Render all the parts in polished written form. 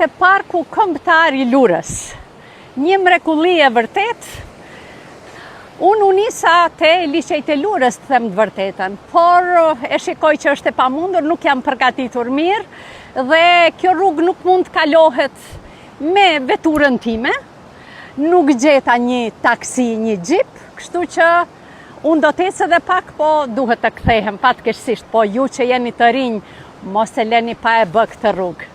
te parku kombëtar i Lurës. Një mrekulli e vërtet. Unë nisa te liçejt e Lurës, të them të vërtetën, por e shikoj që është e pamundur, nuk jam përgatitur mirë dhe kjo rrugë nuk mund të kalohet me veturën time. Nuk gjeta një taksi, një xhip, kështu që unë do të ecë edhe pak, po duhet të kthehem fatkeqësisht, po ju që jeni të rinj, mos e leni pa e bë këtë rrugë.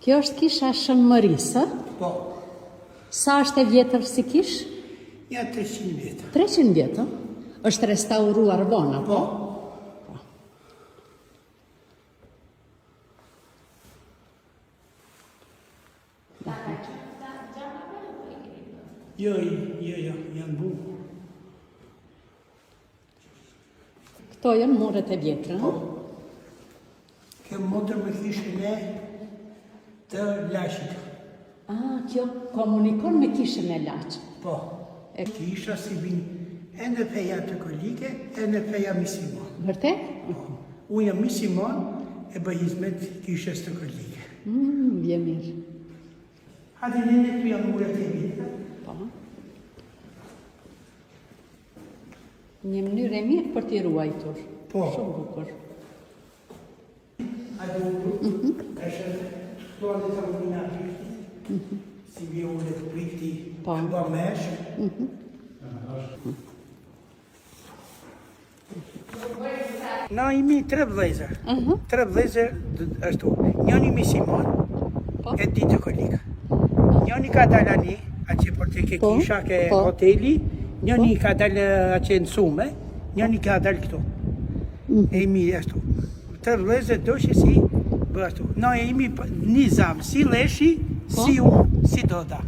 Kjo është kisha Shënmërisë? Po. Sa është e vjetër si kish? Ja 300 vjetë. 300 vjetë? Është restauruar vonë, apo? Po. Jo, janë bu. Këto janë muret e vjetra? Po. Kjo motër me kishën e të Lashit. Kjo komunikon me kishën e Lashit. Po. Kisha si vinë e në feja të kolike, e në feja misimon. Vërtet? Unë jam misimon e bëj hizmet kishës të kolike. Bje mirë. Hadi në të janë muret e vjetra. Po. Një mënyrë e mirë për t'i ruajtur. Po. Shumë bukur. Është toate të urinat, si vje ule të prikti, Po. të bamesh. Na imi 3 vlezër. 3 vlezër ashtu. Njëni misimon, e di të kolika. Njëni ka dalë ani, që për të ke kisha, ke hoteli, njëni ka dalë që në sume, njëni ka dalë këtu. E imi ashtu. 3 vlezër do që si bë ashtu. Na e imi një zamë, si leshi, si unë, si doda.